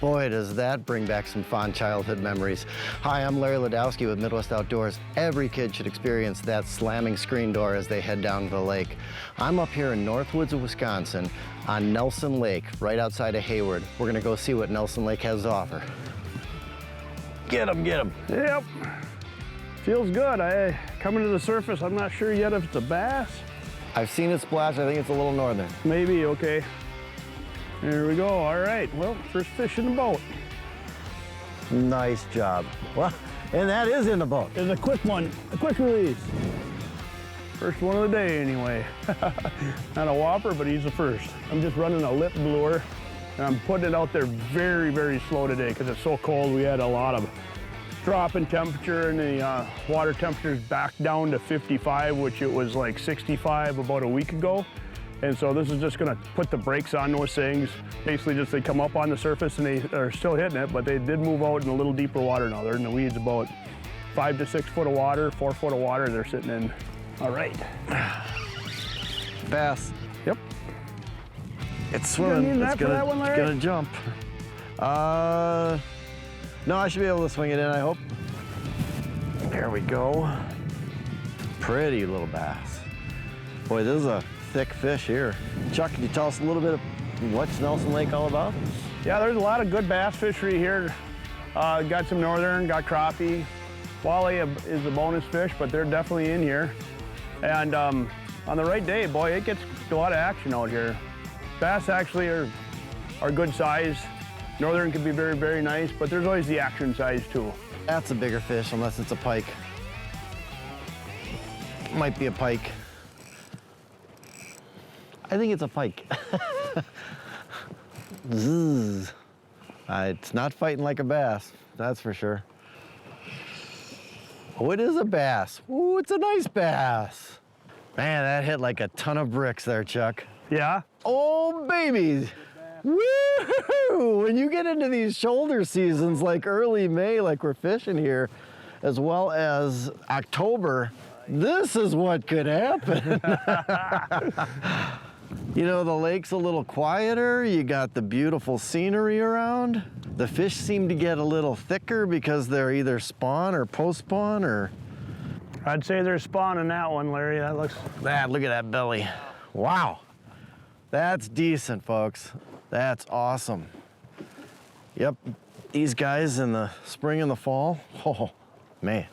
Boy, does that bring back some fond childhood memories. Hi, I'm Larry Ladowski with Midwest Outdoors. Every kid should experience that slamming screen door as they head down to the lake. I'm up here in Northwoods of Wisconsin on Nelson Lake, right outside of Hayward. We're gonna go see what Nelson Lake has to offer. Get him, get him. Yep, feels good. Coming to the surface, I'm not sure yet if it's a bass. I've seen it splash, I think it's a little northern. Maybe, okay. There we go, all right. Well, first fish in the boat. Nice job. Well, and that is in the boat. It's a quick one, a quick release. First one of the day anyway. Not a whopper, but he's the first. I'm just running a lip lure, and I'm putting it out there very, very slow today because it's so cold. We had a lot of drop in temperature, and the water temperature's back down to 55, which it was like 65 about a week ago. And so this is just gonna put the brakes on those things. Basically just they come up on the surface and they are still hitting it, but they did move out in a little deeper water now. They're in the weeds about 5 to 6 foot of water, 4 foot of water they're sitting in. All right. Bass. Yep. It's swimming. It's gonna jump. No, I should be able to swing it in, I hope. There we go. Pretty little bass. Boy, this is a thick fish here. Chuck, can you tell us a little bit of what's Nelson Lake all about? Yeah, there's a lot of good bass fishery here. Got some northern, got crappie. Walleye is a bonus fish, but they're definitely in here. And on the right day, boy, it gets a lot of action out here. Bass actually are good size. Northern can be very, very nice, but there's always the action size too. That's a bigger fish unless it's a pike. Might be a pike. I think it's a pike. Zzz. It's not fighting like a bass, that's for sure. Oh, it is a bass. Ooh, it's a nice bass. Man, that hit like a ton of bricks there, Chuck. Yeah? Oh, babies. Woo! When you get into these shoulder seasons like early May, like we're fishing here, as well as October, this is what could happen. You know, the lake's a little quieter. You got the beautiful scenery around. The fish seem to get a little thicker because they're either spawn or post-spawn or... I'd say they're spawning that one, Larry. That looks... Look at that belly. Wow. That's decent, folks. That's awesome. Yep, these guys in the spring and the fall, oh, man.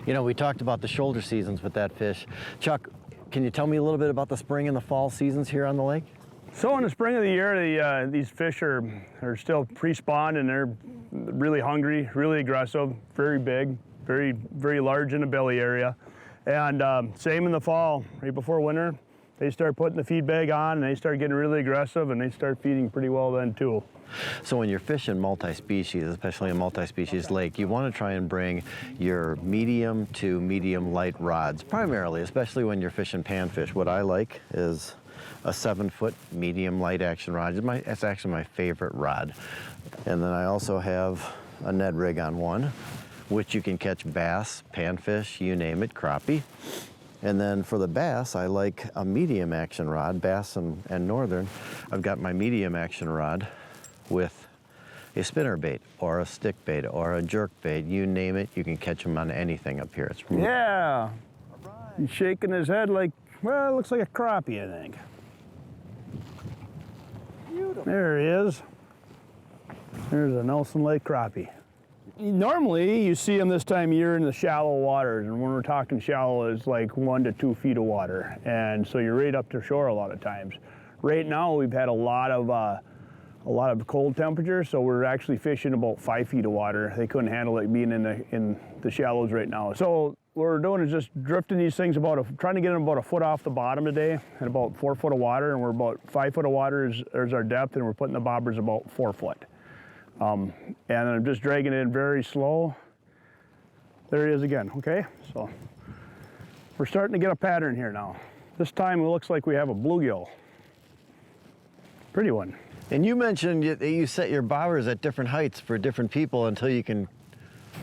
You know, we talked about the shoulder seasons with that fish. Chuck, can you tell me a little bit about the spring and the fall seasons here on the lake? So in the spring of the year, these fish are still pre-spawned and they're really hungry, really aggressive, very big, very, very large in the belly area. And same in the fall, right before winter, they start putting the feed bag on and they start getting really aggressive and they start feeding pretty well then too. So when you're fishing multi-species, especially a multi-species lake, you want to try and bring your medium to medium light rods, primarily, especially when you're fishing panfish. What I like is a 7-foot medium light action rod. It's actually my favorite rod. And then I also have a Ned rig on one, which you can catch bass, panfish, you name it, crappie. And then for the bass, I like a medium action rod, bass and northern. I've got my medium action rod with a spinner bait or a stick bait or a jerk bait, you name it, you can catch them on anything up here. It's really... Yeah, he's shaking his head like, well, it looks like a crappie, I think. Beautiful. There he is. There's a Nelson Lake crappie. Normally, you see them this time of year in the shallow waters, and when we're talking shallow, it's like 1 to 2 feet of water, and so you're right up to shore a lot of times. Right now, we've had a lot of cold temperatures, so we're actually fishing about 5 feet of water. They couldn't handle it being in the shallows right now. So what we're doing is just drifting these things trying to get them about 1 foot off the bottom today, at about 4 foot of water, and we're about 5 foot of water is our depth, and we're putting the bobbers about 4 foot. And I'm just dragging it in very slow. There he is again, okay? So we're starting to get a pattern here now. This time it looks like we have a bluegill. Pretty one. And you mentioned you set your bobbers at different heights for different people until you can...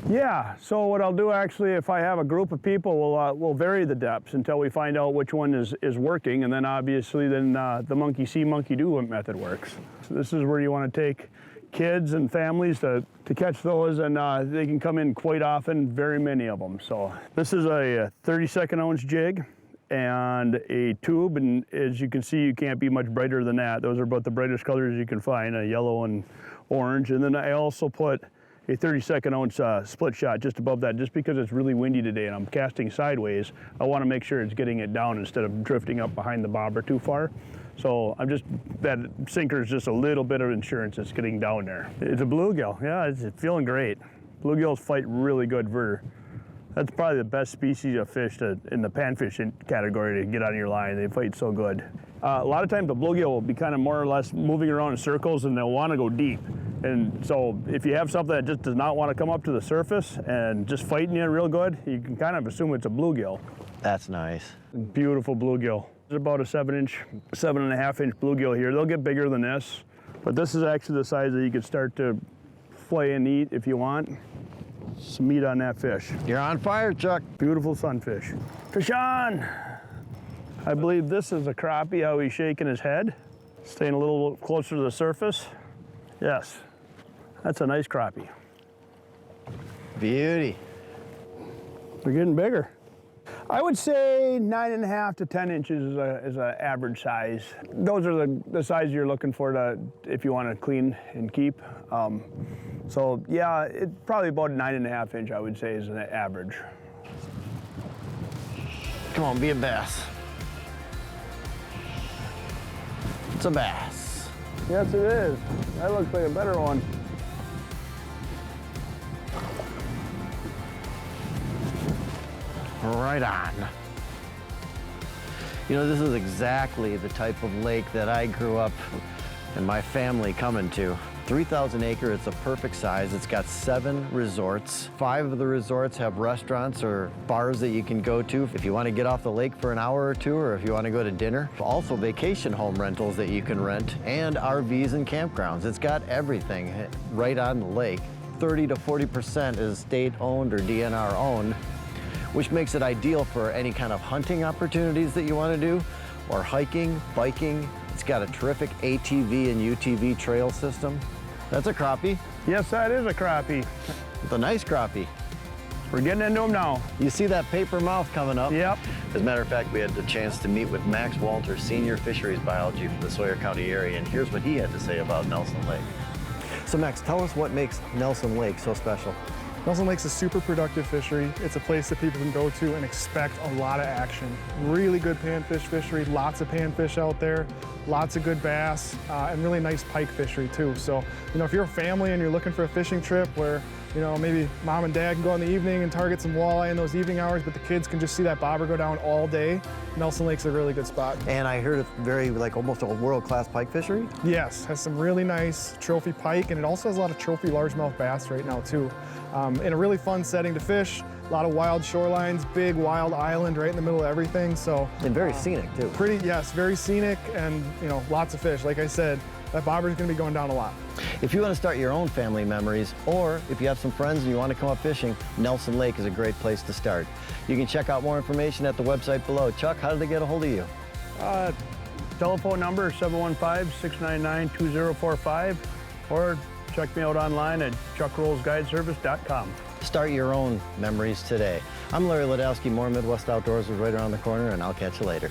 Yeah, so what I'll do actually, if I have a group of people, we'll vary the depths until we find out which one is working, and then obviously the monkey see, monkey do method works. So this is where you want to take kids and families to catch those, and they can come in quite often, very many of them. So this is a 32nd ounce jig and a tube, and as you can see, you can't be much brighter than that. Those are about the brightest colors you can find, a yellow and orange. And then I also put a 32nd ounce split shot just above that, just because it's really windy today and I'm casting sideways. I want to make sure it's getting it down instead of drifting up behind the bobber too far. So that sinker is just a little bit of insurance it's getting down there. It's a bluegill, yeah, it's feeling great. Bluegills fight really good. That's probably the best species of fish in the panfish category to get on your line. They fight so good. A lot of times the bluegill will be kind of more or less moving around in circles and they'll want to go deep. And so if you have something that just does not want to come up to the surface and just fighting you real good, you can kind of assume it's a bluegill. That's nice. Beautiful bluegill. There's about a 7.5 inch bluegill here. They'll get bigger than this, but this is actually the size that you could start to flay and eat if you want. Some meat on that fish. You're on fire, Chuck. Beautiful sunfish. Fish on! I believe this is a crappie, how he's shaking his head. Staying a little closer to the surface. Yes, that's a nice crappie. Beauty. They're getting bigger. I would say 9.5 to 10 inches is an average size. Those are the size you're looking for if you want to clean and keep. So yeah, probably about 9.5 inch I would say is an average. Come on, be a bass. It's a bass. Yes, it is. That looks like a better one. Right on. You know, this is exactly the type of lake that I grew up and my family coming to. 3,000 acre, it's a perfect size. It's got 7 resorts. 5 of the resorts have restaurants or bars that you can go to if you want to get off the lake for an hour or two, or if you want to go to dinner. Also vacation home rentals that you can rent, and RVs and campgrounds. It's got everything right on the lake. 30 to 40% is state owned or DNR owned, which makes it ideal for any kind of hunting opportunities that you want to do, or hiking, biking. It's got a terrific ATV and UTV trail system. That's a crappie. Yes, that is a crappie. It's a nice crappie. We're getting into them now. You see that paper mouth coming up? Yep. As a matter of fact, we had the chance to meet with Max Wolter, Senior Fisheries Biology for the Sawyer County area, and here's what he had to say about Nelson Lake. So Max, tell us what makes Nelson Lake so special. Nelson Lake's a super productive fishery. It's a place that people can go to and expect a lot of action. Really good panfish fishery, lots of panfish out there, lots of good bass, and really nice pike fishery too. So, you know, if you're a family and you're looking for a fishing trip where, you know, maybe mom and dad can go in the evening and target some walleye in those evening hours, but the kids can just see that bobber go down all day, Nelson Lake's a really good spot. And I heard it's very, like, almost a world-class pike fishery? Yes, has some really nice trophy pike, and it also has a lot of trophy largemouth bass right now too. In a really fun setting to fish, a lot of wild shorelines, big wild island right in the middle of everything. So and very scenic too. Yes, very scenic, and you know, lots of fish. Like I said, that bobber is going to be going down a lot. If you want to start your own family memories, or if you have some friends and you want to come up fishing, Nelson Lake is a great place to start. You can check out more information at the website below. Chuck, how did they get a hold of you? Telephone number 715-699-2045, or check me out online at chuckroehllsguideservice.com. Start your own memories today. I'm Larry Ladowski. More Midwest Outdoors is right around the corner, and I'll catch you later.